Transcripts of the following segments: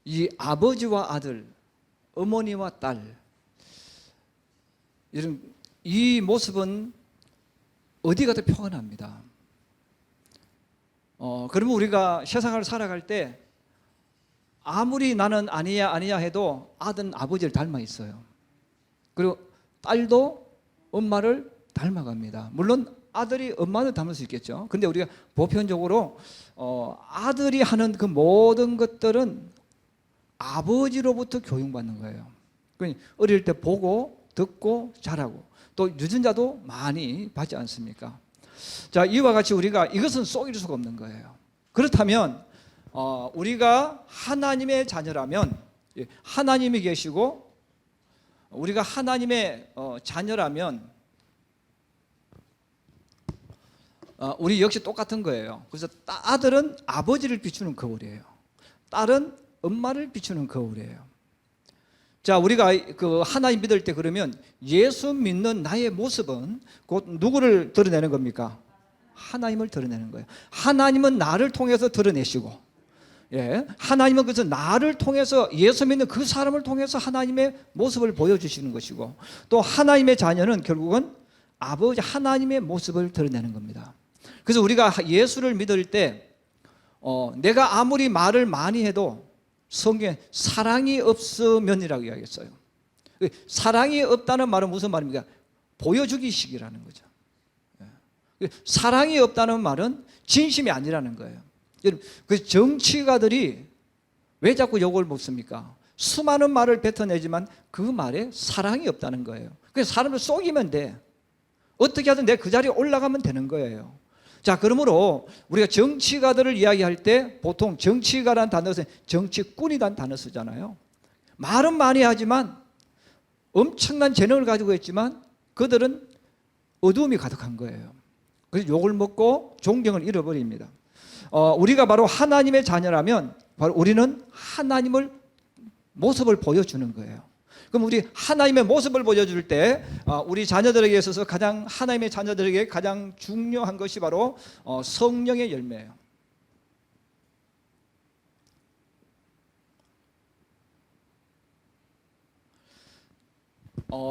이 아버지와 아들, 어머니와 딸, 이런 이 모습은 어디 가도 표현합니다. 그러면 우리가 세상을 살아갈 때 아무리 나는 아니야 해도 아들은 아버지를 닮아 있어요. 그리고 딸도 엄마를 닮아갑니다. 물론 아들이 엄마를 닮을 수 있겠죠. 근데 우리가 보편적으로 아들이 하는 그 모든 것들은 아버지로부터 교육받는 거예요. 그러니까 어릴 때 보고 듣고 자라고, 또 유전자도 많이 받지 않습니까? 자, 이와 같이 우리가 이것은 속일 수가 없는 거예요. 그렇다면 우리가 하나님의 자녀라면, 하나님이 계시고 우리가 하나님의 자녀라면 우리 역시 똑같은 거예요. 그래서 아들은 아버지를 비추는 거울이에요. 딸은 엄마를 비추는 거울이에요. 자, 우리가 그 하나님 믿을 때 그러면 예수 믿는 나의 모습은 곧 누구를 드러내는 겁니까? 하나님을 드러내는 거예요. 하나님은 나를 통해서 드러내시고, 하나님은 그래서 나를 통해서, 예수 믿는 그 사람을 통해서 하나님의 모습을 보여주시는 것이고, 또 하나님의 자녀는 결국은 아버지 하나님의 모습을 드러내는 겁니다. 그래서 우리가 예수를 믿을 때 내가 아무리 말을 많이 해도 성경에 사랑이 없으면이라고 이야기했어요. 사랑이 없다는 말은 무슨 말입니까? 보여주기식이라는 거죠. 사랑이 없다는 말은 진심이 아니라는 거예요. 여러분, 그 정치가들이 왜 자꾸 욕을 먹습니까? 수많은 말을 뱉어내지만 그 말에 사랑이 없다는 거예요. 그래서 사람을 속이면 돼. 어떻게 하든 내 그 자리에 올라가면 되는 거예요. 자, 그러므로 우리가 정치가들을 이야기할 때 보통 정치가라는 단어에서 정치꾼이라는 단어 쓰잖아요. 말은 많이 하지만 엄청난 재능을 가지고 있지만 그들은 어두움이 가득한 거예요. 그래서 욕을 먹고 존경을 잃어버립니다. 우리가 바로 하나님의 자녀라면 바로 우리는 하나님을 모습을 보여주는 거예요. 그럼 우리 하나님의 모습을 보여줄 때 우리 자녀들에게 있어서 가장, 하나님의 자녀들에게 가장 중요한 것이 바로 성령의 열매예요.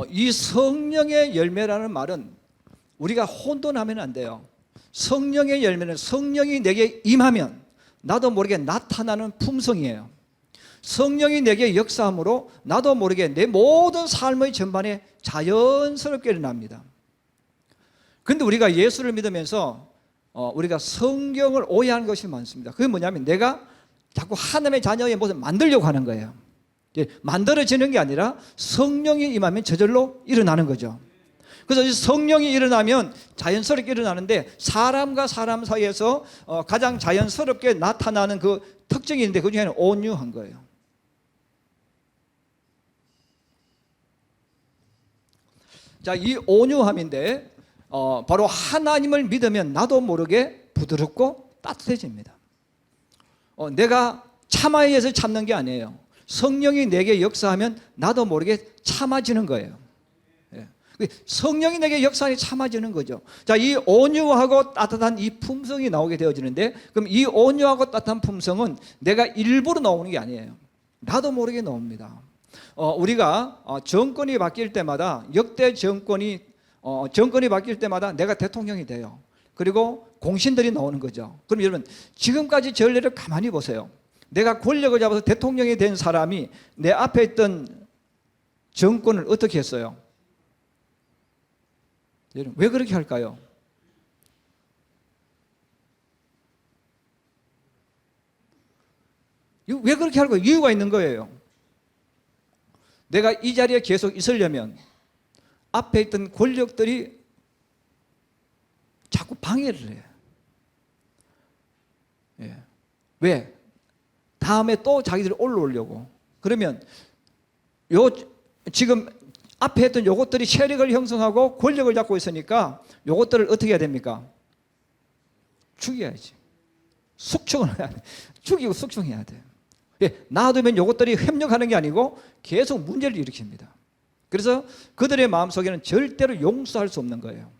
이 성령의 열매라는 말은 우리가 혼돈하면 안 돼요. 성령의 열매는 성령이 내게 임하면 나도 모르게 나타나는 품성이에요. 성령이 내게 역사함으로 나도 모르게 내 모든 삶의 전반에 자연스럽게 일어납니다. 그런데 우리가 예수를 믿으면서 우리가 성경을 오해하는 것이 많습니다. 그게 뭐냐면 내가 자꾸 하나님의 자녀의 모습을 만들려고 하는 거예요. 만들어지는 게 아니라 성령이 임하면 저절로 일어나는 거죠. 그래서 성령이 일어나면 자연스럽게 일어나는데 사람과 사람 사이에서 가장 자연스럽게 나타나는 그 특징이 있는데 그 중에는 온유한 거예요. 자, 이 온유함인데 바로 하나님을 믿으면 나도 모르게 부드럽고 따뜻해집니다. 내가 참아야 해서 참는 게 아니에요. 성령이 내게 역사하면 나도 모르게 참아지는 거예요. 성령이 내게 역사하니 참아지는 거죠. 자, 이 온유하고 따뜻한 이 품성이 나오게 되어지는데, 그럼 이 온유하고 따뜻한 품성은 내가 일부러 나오는 게 아니에요. 나도 모르게 나옵니다. 우리가 정권이 바뀔 때마다, 역대 정권이 바뀔 때마다 내가 대통령이 돼요. 그리고 공신들이 나오는 거죠. 그럼 여러분, 지금까지 전례를 가만히 보세요. 내가 권력을 잡아서 대통령이 된 사람이 내 앞에 있던 정권을 어떻게 했어요? 여러분, 왜 그렇게 할까요? 왜 그렇게 할까요? 이유가 있는 거예요. 내가 이 자리에 계속 있으려면 앞에 있던 권력들이 자꾸 방해를 해요. 왜? 다음에 또 자기들이 올라오려고. 그러면 지금 앞에 했던 요것들이 세력을 형성하고 권력을 잡고 있으니까 요것들을 어떻게 해야 됩니까? 죽여야지. 숙청을 해야 돼. 죽이고 숙청해야 돼. 놔두면 요것들이 협력하는 게 아니고 계속 문제를 일으킵니다. 그래서 그들의 마음속에는 절대로 용서할 수 없는 거예요.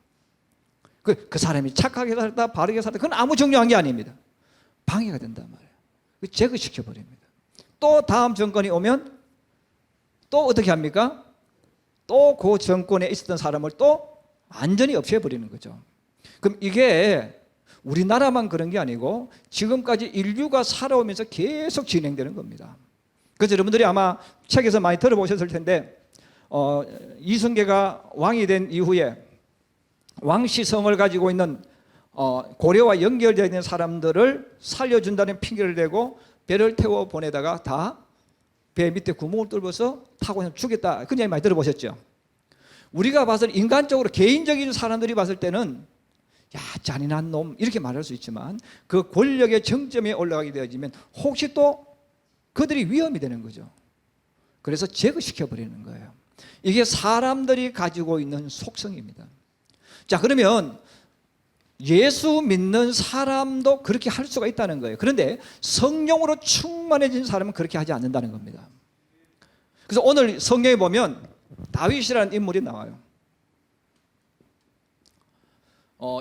그 사람이 착하게 살다 바르게 살다 그건 아무 중요한 게 아닙니다. 방해가 된단 말이에요. 제거시켜버립니다. 또 다음 정권이 오면 또 어떻게 합니까? 또 그 정권에 있었던 사람을 또 완전히 없애버리는 거죠. 그럼 이게 우리나라만 그런 게 아니고 지금까지 인류가 살아오면서 계속 진행되는 겁니다. 그래서 여러분들이 아마 책에서 많이 들어보셨을 텐데 이성계가 왕이 된 이후에 왕시성을 가지고 있는 고려와 연결되어 있는 사람들을 살려준다는 핑계를 대고 배를 태워 보내다가 다 배 밑에 구멍을 뚫어서 타고 그냥 죽였다. 그런 얘기 많이 들어보셨죠? 우리가 봤을 때 인간적으로 개인적인 사람들이 봤을 때는 야 잔인한 놈 이렇게 말할 수 있지만 그 권력의 정점에 올라가게 되어지면 혹시 또 그들이 위험이 되는 거죠. 그래서 제거시켜버리는 거예요. 이게 사람들이 가지고 있는 속성입니다. 자, 그러면 예수 믿는 사람도 그렇게 할 수가 있다는 거예요. 그런데 성령으로 충만해진 사람은 그렇게 하지 않는다는 겁니다. 그래서 오늘 성경에 보면 다윗이라는 인물이 나와요.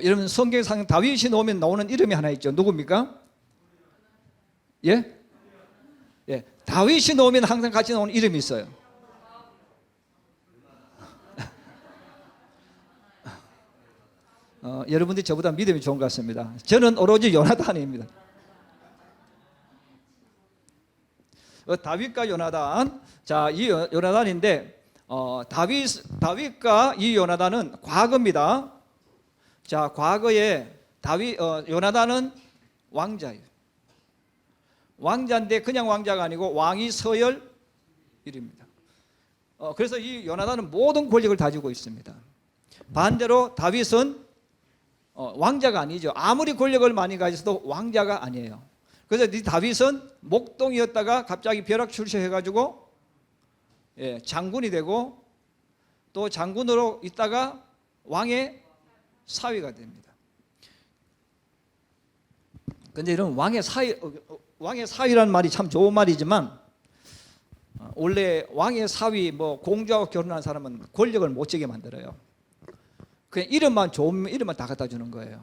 여러분 성경상 다윗이 나오면 나오는 이름이 하나 있죠. 누굽니까? 예? 예. 다윗이 나오면 항상 같이 나오는 이름이 있어요. 여러분들이 저보다 믿음이 좋은 것 같습니다. 저는 오로지 요나단입니다. 다윗과 요나단. 자, 이 요나단인데 다윗과 이 요나단은 과거입니다. 자, 과거에 요나단은 왕자예요. 왕자인데 그냥 왕자가 아니고 왕이 서열 1위입니다. 그래서 이 요나단은 모든 권력을 가지고 있습니다. 반대로 다윗은 왕자가 아니죠. 아무리 권력을 많이 가졌어도 왕자가 아니에요. 그래서 이 다윗은 목동이었다가 갑자기 벼락출세해가지고 장군이 되고 또 장군으로 있다가 왕의 사위가 됩니다. 그런데 이런 왕의 사위라는 말이 참 좋은 말이지만 원래 왕의 사위 공주하고 결혼한 사람은 권력을 못 지게 만들어요. 그냥 이름만 좋으면 이름만 다 갖다 주는 거예요.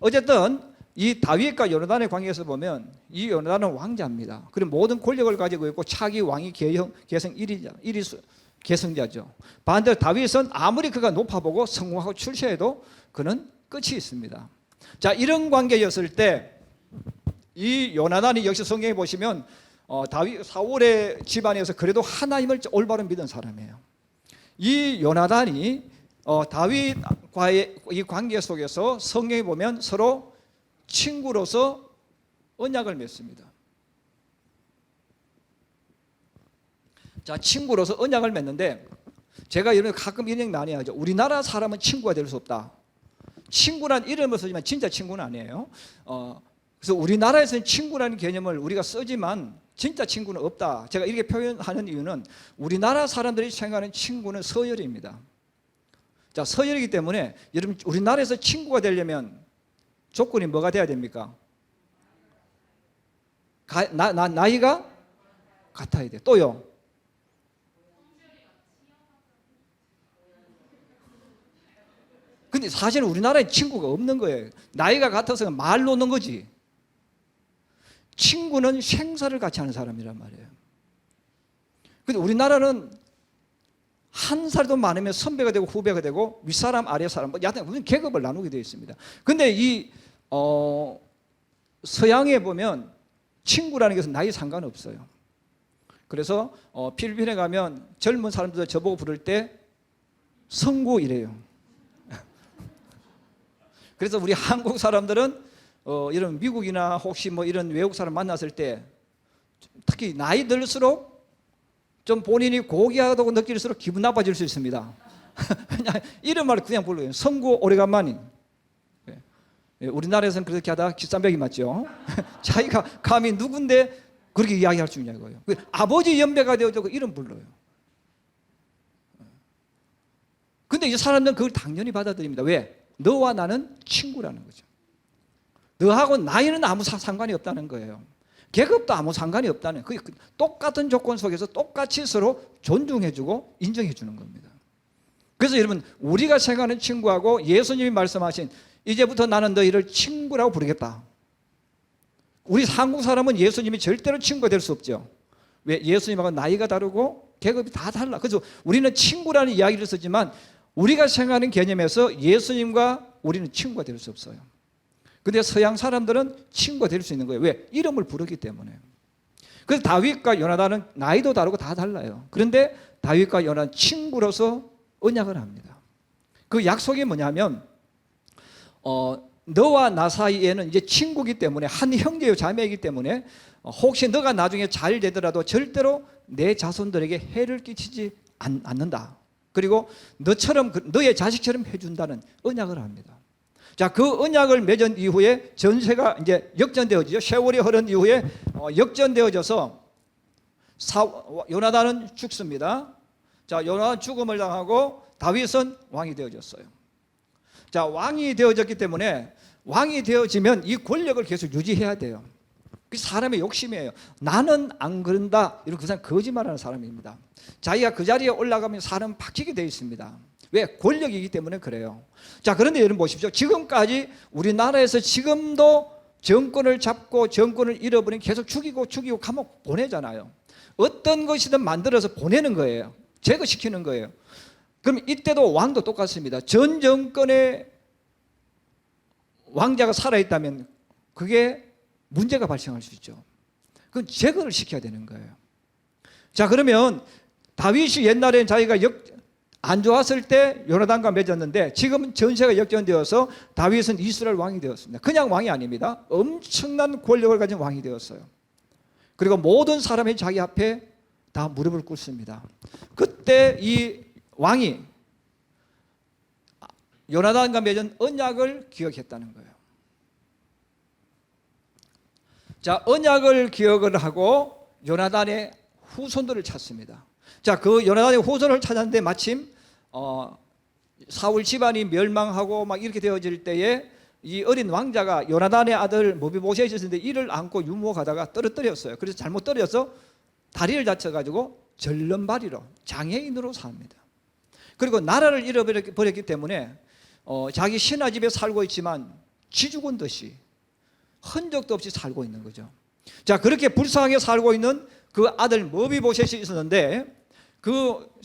어쨌든 이 다윗과 요나단의 관계에서 보면 이 요나단은 왕자입니다. 그리고 모든 권력을 가지고 있고 차기 왕이 계승 1위 계승자죠. 반대로 다윗은 아무리 그가 높아보고 성공하고 출세해도 그는 끝이 있습니다. 자, 이런 관계였을 때 이 요나단이 역시 성경에 보시면 다윗 사울의 집안에서 그래도 하나님을 올바로 믿은 사람이에요. 이 요나단이 다윗과의 이 관계 속에서 성경에 보면 서로 친구로서 언약을 맺습니다. 자, 친구로서 언약을 맺는데 제가 여러분 가끔 이런 얘기 많이 하죠. 우리나라 사람은 친구가 될 수 없다. 친구란 이름을 쓰지만 진짜 친구는 아니에요. 그래서 우리나라에서는 친구라는 개념을 우리가 쓰지만 진짜 친구는 없다. 제가 이렇게 표현하는 이유는 우리나라 사람들이 생각하는 친구는 서열입니다. 자, 서열이기 때문에 여러분 우리나라에서 친구가 되려면 조건이 뭐가 돼야 됩니까? 나이가 같아야 돼. 또요. 근데 사실은 우리나라에 친구가 없는 거예요. 나이가 같아서 말 놓는 거지. 친구는 생사를 같이 하는 사람이란 말이에요. 근데 우리나라는 한 살도 많으면 선배가 되고 후배가 되고 윗사람 아랫사람 여하튼 무슨 계급을 나누게 되어 있습니다. 근데 이 서양에 보면 친구라는 것은 나이 상관없어요. 그래서 필리핀에 가면 젊은 사람들 저보고 부를 때 성구 이래요. 그래서 우리 한국 사람들은 이런 미국이나 혹시 이런 외국 사람 만났을 때 특히 나이 들수록 좀 본인이 고귀하다고 느낄수록 기분 나빠질 수 있습니다. 그냥 이런 말을 그냥 불러요. 성구 오래간만인. 우리나라에서는 그렇게 하다 기쌈벽이 맞죠. 자기가 감히 누군데 그렇게 이야기할 수 있냐고요. 아버지 연배가 되어도 이름 불러요. 근데 이 사람들은 그걸 당연히 받아들입니다. 왜? 너와 나는 친구라는 거죠. 너하고 나이는 아무 상관이 없다는 거예요. 계급도 아무 상관이 없다는 거예요. 똑같은 조건 속에서 똑같이 서로 존중해주고 인정해주는 겁니다. 그래서 여러분 우리가 생각하는 친구하고 예수님이 말씀하신 이제부터 나는 너희를 친구라고 부르겠다. 우리 한국 사람은 예수님이 절대로 친구가 될 수 없죠. 왜 예수님하고 나이가 다르고 계급이 다 달라. 그래서 우리는 친구라는 이야기를 쓰지만 우리가 생각하는 개념에서 예수님과 우리는 친구가 될 수 없어요. 근데 서양 사람들은 친구가 될 수 있는 거예요. 왜? 이름을 부르기 때문에. 그래서 다윗과 요나단은 나이도 다르고 다 달라요. 그런데 다윗과 요나단은 친구로서 언약을 합니다. 그 약속이 뭐냐면 너와 나 사이에는 이제 친구이기 때문에 한 형제요 자매이기 때문에 혹시 너가 나중에 잘 되더라도 절대로 내 자손들에게 해를 끼치지 않는다. 그리고 너처럼 너의 자식처럼 해준다는 언약을 합니다. 자, 그 언약을 맺은 이후에 전세가 이제 역전되어지죠. 세월이 흐른 이후에 역전되어져서 요나단은 죽습니다. 자, 요나단 죽음을 당하고 다윗은 왕이 되어졌어요. 자, 왕이 되어졌기 때문에 왕이 되어지면 이 권력을 계속 유지해야 돼요. 그 사람의 욕심이에요. 나는 안 그런다. 이런 그 사람 거짓말하는 사람입니다. 자기가 그 자리에 올라가면 사람은 박히게 되어 있습니다. 왜? 권력이기 때문에 그래요. 자, 그런데 여러분 보십시오. 지금까지 우리나라에서 지금도 정권을 잡고 정권을 잃어버린 계속 죽이고 감옥 보내잖아요. 어떤 것이든 만들어서 보내는 거예요. 제거시키는 거예요. 그럼 이때도 왕도 똑같습니다. 전 정권의 왕자가 살아있다면 그게 문제가 발생할 수 있죠. 그건 제거를 시켜야 되는 거예요. 자, 그러면 다윗이 옛날엔 자기가 안 좋았을 때 요나단과 맺었는데 지금은 전세가 역전되어서 다윗은 이스라엘 왕이 되었습니다. 그냥 왕이 아닙니다. 엄청난 권력을 가진 왕이 되었어요. 그리고 모든 사람이 자기 앞에 다 무릎을 꿇습니다. 그때 이 왕이 요나단과 맺은 언약을 기억했다는 거예요. 자, 언약을 기억을 하고 요나단의 후손들을 찾습니다. 자, 그 요나단의 후손을 찾았는데 마침 사울 집안이 멸망하고 막 이렇게 되어질 때에 이 어린 왕자가 요나단의 아들 모비보셋이 있었는데 이를 안고 유모가다가 떨어뜨렸어요. 그래서 잘못 떨어져서 다리를 다쳐가지고 절름발이로 장애인으로 삽니다. 그리고 나라를 잃어버렸기 때문에 자기 신하집에 살고 있지만 쥐죽은 듯이 흔적도 없이 살고 있는 거죠. 자, 그렇게 불쌍하게 살고 있는 그 아들 모비보셋이 있었는데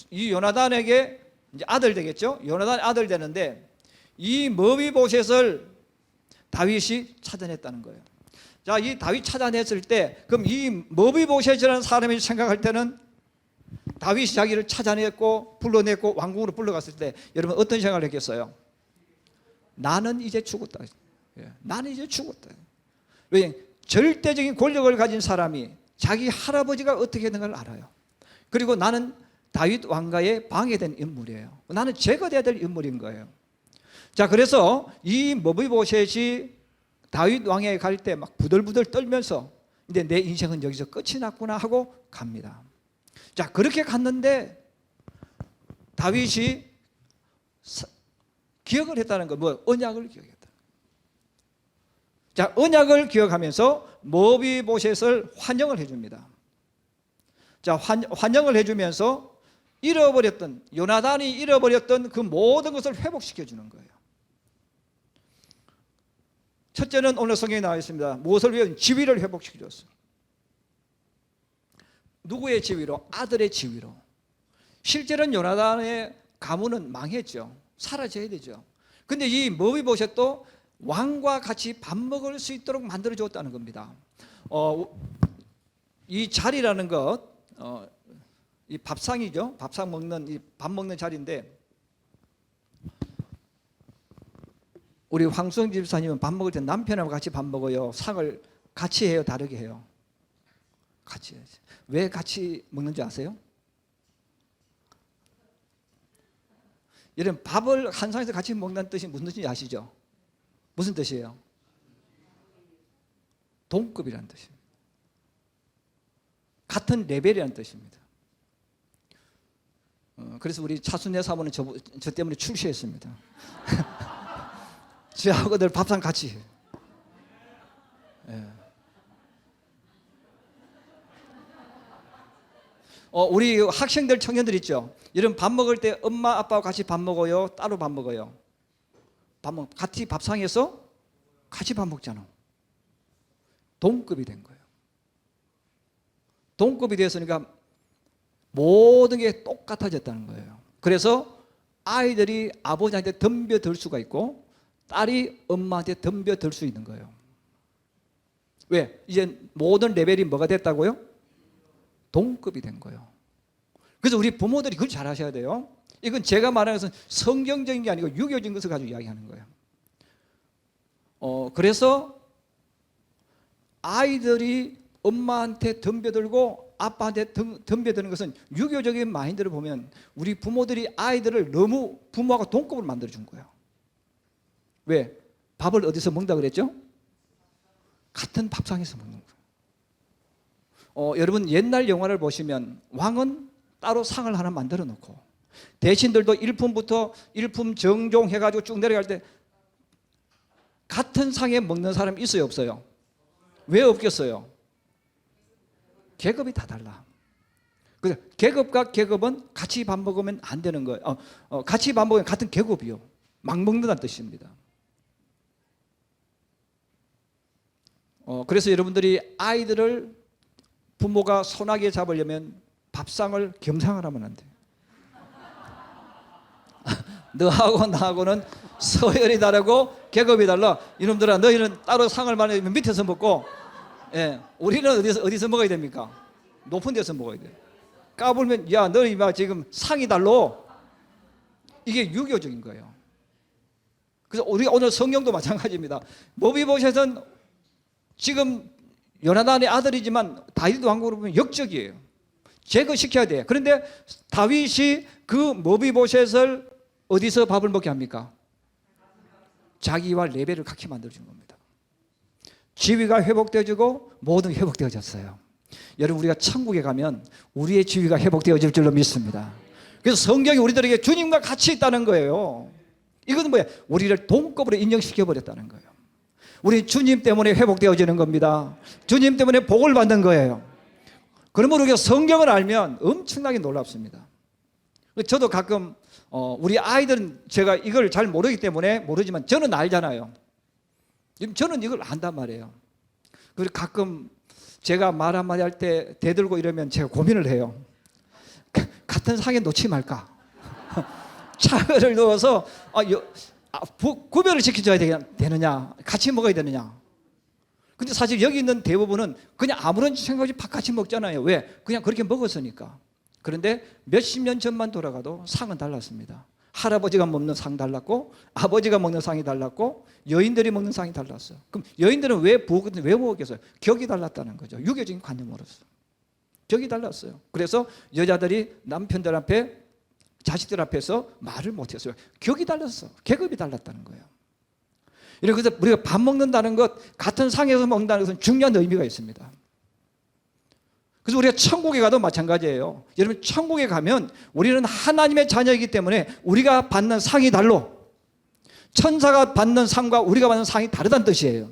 이 요나단에게 이제 아들 되겠죠. 요나단의 아들 되는데 이 모비보셋을 다윗이 찾아냈다는 거예요. 자, 이 다윗 찾아냈을 때 그럼 이 모비보셋이라는 사람이 생각할 때는 다윗이 자기를 찾아냈고 불러냈고 왕궁으로 불러갔을 때 여러분 어떤 생각을 했겠어요? 나는 이제 죽었다. 나는 이제 죽었다. 왜? 절대적인 권력을 가진 사람이 자기 할아버지가 어떻게 했는가를 알아요. 그리고 나는 다윗 왕가에 방해된 인물이에요. 나는 제거돼야 될 인물인 거예요. 자, 그래서 이 모비보셋이 다윗 왕에 갈 때 막 부들부들 떨면서 이제 내 인생은 여기서 끝이 났구나 하고 갑니다. 자, 그렇게 갔는데 다윗이 기억을 했다는 건 뭐? 언약을 기억했다. 자, 언약을 기억하면서 모비보셋을 환영을 해줍니다. 자, 환영을 해주면서 요나단이 잃어버렸던 그 모든 것을 회복시켜주는 거예요. 첫째는 오늘 성경에 나와 있습니다. 무엇을 위해? 지위를 회복시켜줬어요. 누구의 지위로? 아들의 지위로. 실제로는 요나단의 가문은 망했죠. 사라져야 되죠. 근데 이 모비보셋도 왕과 같이 밥 먹을 수 있도록 만들어 줬다는 겁니다. 이 자리라는 것, 이 밥상이죠. 밥상 먹는 이 밥 먹는 자리인데 우리 황수영 집사님은 밥 먹을 때 남편하고 같이 밥 먹어요. 상을 같이 해요, 다르게 해요? 같이 해야지. 왜 같이 먹는지 아세요? 여러분 밥을 한 상에서 같이 먹는다는 뜻이 무슨 뜻인지 아시죠? 무슨 뜻이에요? 동급이라는 뜻입니다. 같은 레벨이라는 뜻입니다. 그래서 우리 차순애 사모는 저 때문에 출시했습니다. 저하고 늘 밥상 같이 해요. 예. 우리 학생들 청년들 있죠. 여러분 밥 먹을 때 엄마 아빠와 같이 밥 먹어요? 따로 밥 먹어요? 같이 밥상에서 같이 밥 먹잖아. 동급이 된 거예요. 동급이 되었으니까 모든 게 똑같아졌다는 거예요. 그래서 아이들이 아버지한테 덤벼들 수가 있고 딸이 엄마한테 덤벼들 수 있는 거예요. 왜? 이제 모든 레벨이 뭐가 됐다고요? 동급이 된 거예요. 그래서 우리 부모들이 그걸 잘 하셔야 돼요. 이건 제가 말하는 것은 성경적인 게 아니고 유교적인 것을 가지고 이야기하는 거예요. 그래서 아이들이 엄마한테 덤벼들고 아빠한테 덤벼드는 것은 유교적인 마인드를 보면 우리 부모들이 아이들을 너무 부모하고 동급을 만들어준 거예요. 왜? 밥을 어디서 먹는다 그랬죠? 같은 밥상에서 먹는 거예요. 여러분 옛날 영화를 보시면 왕은 따로 상을 하나 만들어 놓고 대신들도 일품부터 일품 정종 해가지고 쭉 내려갈 때 같은 상에 먹는 사람이 있어요 없어요? 왜 없겠어요? 계급이 다 달라. 그래서 계급과 계급은 같이 밥 먹으면 안 되는 거예요. 같이 밥 먹으면 같은 계급이요. 막 먹는다는 뜻입니다. 그래서 여러분들이 아이들을 부모가 손아귀에 잡으려면 밥상을 겸상을 하면 안 돼요. 너하고 나하고는 서열이 다르고 계급이 달라. 이놈들아 너희는 따로 상을 말하면 밑에서 먹고 우리는 어디서 먹어야 됩니까? 높은 데서 먹어야 돼요. 까불면 야 너희 막 지금 상이 달라. 이게 유교적인 거예요. 그래서 우리 오늘 성경도 마찬가지입니다. 모비보셋은 지금 요나단의 아들이지만 다윗 왕국으로 보면 역적이에요. 제거시켜야 돼. 그런데 다윗이 그 모비보셋을 어디서 밥을 먹게 합니까? 자기와 레벨을 같이 만들어준 겁니다. 지위가 회복되어지고 모든 게 회복되어졌어요. 여러분 우리가 천국에 가면 우리의 지위가 회복되어질 줄로 믿습니다. 그래서 성경이 우리들에게 주님과 같이 있다는 거예요. 이것은 뭐예요? 우리를 동급으로 인정시켜버렸다는 거예요. 우리 주님 때문에 회복되어지는 겁니다. 주님 때문에 복을 받는 거예요. 그러므로 우리가 성경을 알면 엄청나게 놀랍습니다. 저도 가끔 우리 아이들은 제가 이걸 잘 모르기 때문에 모르지만 저는 알잖아요. 저는 이걸 안단 말이에요. 그리고 가끔 제가 말 한마디 할 때 대들고 이러면 제가 고민을 해요. 같은 상에 놓지 말까? 차를 넣어서 구별을 시켜줘야 되느냐? 같이 먹어야 되느냐? 근데 사실 여기 있는 대부분은 그냥 아무런 생각 없이 밥 같이 먹잖아요. 왜? 그냥 그렇게 먹었으니까. 그런데 몇십 년 전만 돌아가도 상은 달랐습니다. 할아버지가 먹는 상 달랐고 아버지가 먹는 상이 달랐고 여인들이 먹는 상이 달랐어요. 그럼 여인들은 왜 먹었겠어요? 격이 달랐다는 거죠. 유교적인 관념으로서. 격이 달랐어요. 그래서 여자들이 남편들 앞에 자식들 앞에서 말을 못했어요. 격이 달랐어. 계급이 달랐다는 거예요. 그래서 우리가 밥 먹는다는 것, 같은 상에서 먹는다는 것은 중요한 의미가 있습니다. 그래서 우리가 천국에 가도 마찬가지예요. 여러분 천국에 가면 우리는 하나님의 자녀이기 때문에 우리가 받는 상이 달라. 천사가 받는 상과 우리가 받는 상이 다르다는 뜻이에요.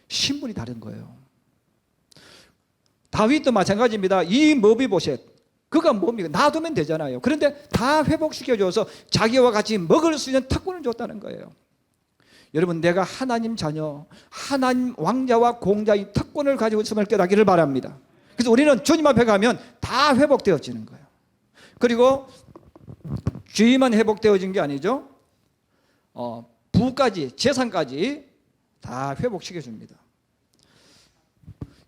신분이 다른 거예요. 다윗도 마찬가지입니다. 이 모비보셋, 그가 뭡니까? 놔두면 되잖아요. 그런데 다 회복시켜줘서 자기와 같이 먹을 수 있는 특권을 줬다는 거예요. 여러분 내가 하나님 자녀, 하나님 왕자와 공자의 특권을 가지고 있음을 깨닫기를 바랍니다. 그래서 우리는 주님 앞에 가면 다 회복되어지는 거예요. 그리고 주의만 회복되어진 게 아니죠. 부까지, 재산까지 다 회복시켜줍니다.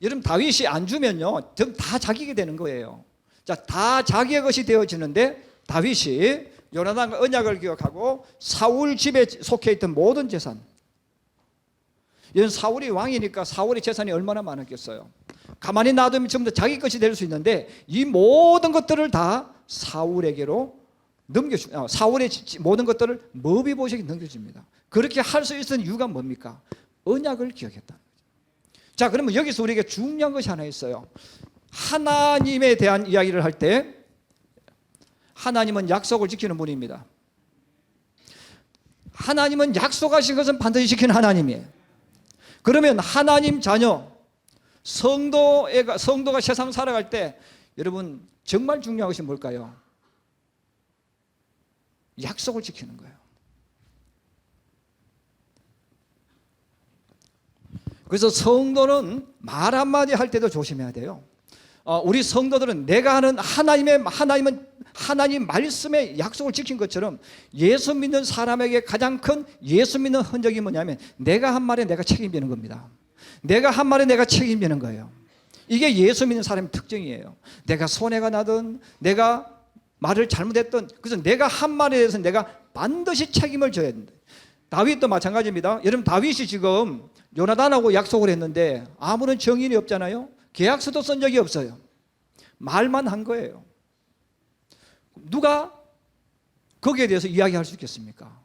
여러분 다윗이 안 주면요, 다 자기게 되는 거예요. 자, 다 자기의 것이 되어지는데 다윗이 요나단과 언약을 기억하고 사울 집에 속해 있던 모든 재산, 이건 사울이 왕이니까 사울의 재산이 얼마나 많았겠어요. 가만히 놔두면 전부 다 자기 것이 될 수 있는데 이 모든 것들을 다 사울에게로 사울의 모든 것들을 모비보셋에게 넘겨줍니다. 그렇게 할 수 있었던 이유가 뭡니까? 언약을 기억했다는 거죠. 자, 그러면 여기서 우리에게 중요한 것이 하나 있어요. 하나님에 대한 이야기를 할 때 하나님은 약속을 지키는 분입니다. 하나님은 약속하신 것은 반드시 지키는 하나님이에요. 그러면 하나님 자녀 성도가 세상 살아갈 때 여러분 정말 중요한 것이 뭘까요? 약속을 지키는 거예요. 그래서 성도는 말 한마디 할 때도 조심해야 돼요. 우리 성도들은 내가 하는 하나님 말씀의 약속을 지킨 것처럼 예수 믿는 사람에게 가장 큰 예수 믿는 흔적이 뭐냐면 내가 한 말에 내가 책임지는 겁니다. 내가 한 말에 내가 책임지는 거예요. 이게 예수 믿는 사람의 특징이에요. 내가 손해가 나든 내가 말을 잘못했던, 그래서 내가 한 말에 대해서 내가 반드시 책임을 져야 된다. 다윗도 마찬가지입니다. 여러분, 다윗이 지금 요나단하고 약속을 했는데 아무런 정인이 없잖아요. 계약서도 쓴 적이 없어요. 말만 한 거예요. 누가 거기에 대해서 이야기할 수 있겠습니까?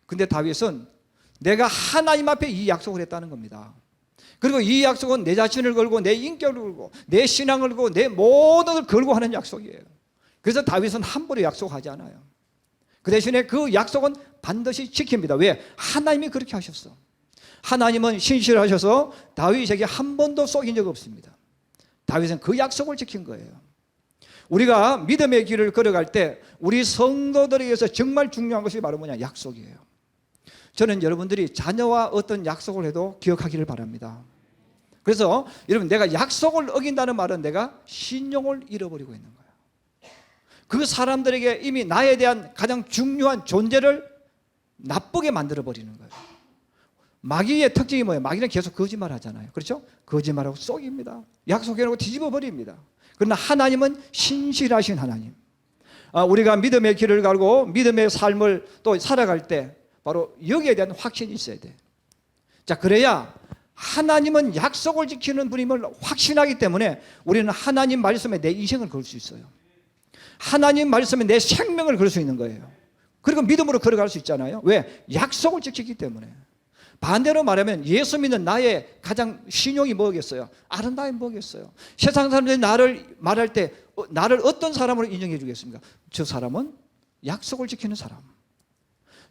근데 다윗은 내가 하나님 앞에 이 약속을 했다는 겁니다. 그리고 이 약속은 내 자신을 걸고 내 인격을 걸고 내 신앙을 걸고 내 모든 걸 걸고 하는 약속이에요. 그래서 다윗은 함부로 약속하지 않아요. 그 대신에 그 약속은 반드시 지킵니다. 왜? 하나님이 그렇게 하셨어. 하나님은 신실하셔서 다윗에게 한 번도 속인 적 없습니다. 다윗은 그 약속을 지킨 거예요. 우리가 믿음의 길을 걸어갈 때 우리 성도들에게서 정말 중요한 것이 바로 뭐냐? 약속이에요. 저는 여러분들이 자녀와 어떤 약속을 해도 기억하기를 바랍니다. 그래서 여러분, 내가 약속을 어긴다는 말은 내가 신용을 잃어버리고 있는 거예요. 그 사람들에게 이미 나에 대한 가장 중요한 존재를 나쁘게 만들어버리는 거예요. 마귀의 특징이 뭐예요? 마귀는 계속 거짓말 하잖아요. 그렇죠? 거짓말하고 속입니다. 약속해놓고 뒤집어 버립니다. 그러나 하나님은 신실하신 하나님. 우리가 믿음의 길을 가고 믿음의 삶을 또 살아갈 때 바로 여기에 대한 확신이 있어야 돼. 자, 그래야 하나님은 약속을 지키는 분임을 확신하기 때문에 우리는 하나님 말씀에 내 인생을 걸 수 있어요. 하나님 말씀에 내 생명을 걸 수 있는 거예요. 그리고 믿음으로 걸어갈 수 있잖아요. 왜? 약속을 지키기 때문에. 반대로 말하면 예수 믿는 나의 가장 신용이 뭐겠어요? 아름다움이 뭐겠어요? 세상 사람들이 나를 말할 때 나를 어떤 사람으로 인정해 주겠습니까? 저 사람은 약속을 지키는 사람.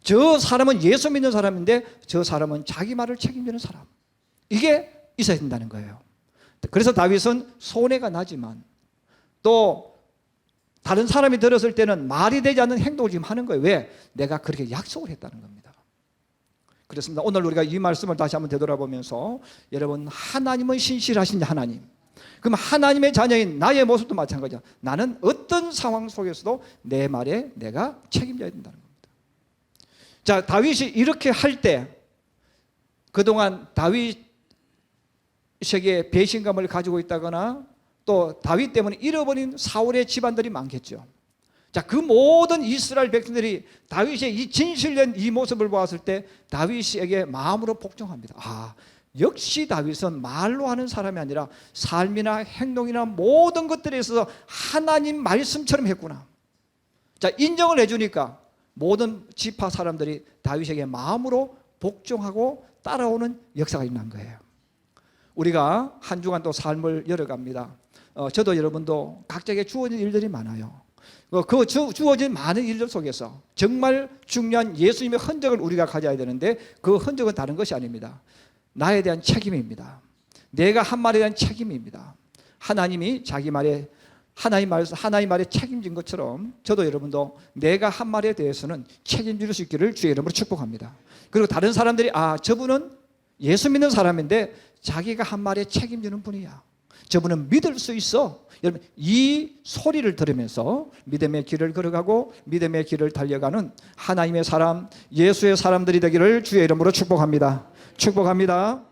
저 사람은 예수 믿는 사람인데 저 사람은 자기 말을 책임지는 사람. 이게 있어야 된다는 거예요. 그래서 다윗은 손해가 나지만 또 다른 사람이 들었을 때는 말이 되지 않는 행동을 지금 하는 거예요. 왜? 내가 그렇게 약속을 했다는 겁니다. 그렇습니다. 오늘 우리가 이 말씀을 다시 한번 되돌아보면서 여러분, 하나님은 신실하신 하나님. 그럼 하나님의 자녀인 나의 모습도 마찬가지야. 나는 어떤 상황 속에서도 내 말에 내가 책임져야 된다는 겁니다. 자, 다윗이 이렇게 할 때 그동안 다윗에게 배신감을 가지고 있다거나 또 다윗 때문에 잃어버린 사울의 집안들이 많겠죠. 자, 그 모든 이스라엘 백성들이 다윗의 이 진실된 이 모습을 보았을 때 다윗에게 마음으로 복종합니다. 역시 다윗은 말로 하는 사람이 아니라 삶이나 행동이나 모든 것들에 있어서 하나님 말씀처럼 했구나. 자, 인정을 해주니까 모든 지파 사람들이 다윗에게 마음으로 복종하고 따라오는 역사가 일어난 거예요. 우리가 한 주간 또 삶을 열어갑니다. 저도 여러분도 각자에게 주어진 일들이 많아요. 그 주어진 많은 일들 속에서 정말 중요한 예수님의 흔적을 우리가 가져야 되는데 그 흔적은 다른 것이 아닙니다. 나에 대한 책임입니다. 내가 한 말에 대한 책임입니다. 하나님이 자기 말에 하나님 말에 책임진 것처럼 저도 여러분도 내가 한 말에 대해서는 책임질 수 있기를 주의 이름으로 축복합니다. 그리고 다른 사람들이 저분은 예수 믿는 사람인데 자기가 한 말에 책임지는 분이야. 저분은 믿을 수 있어. 여러분, 이 소리를 들으면서 믿음의 길을 걸어가고 믿음의 길을 달려가는 하나님의 사람, 예수의 사람들이 되기를 주의 이름으로 축복합니다. 축복합니다.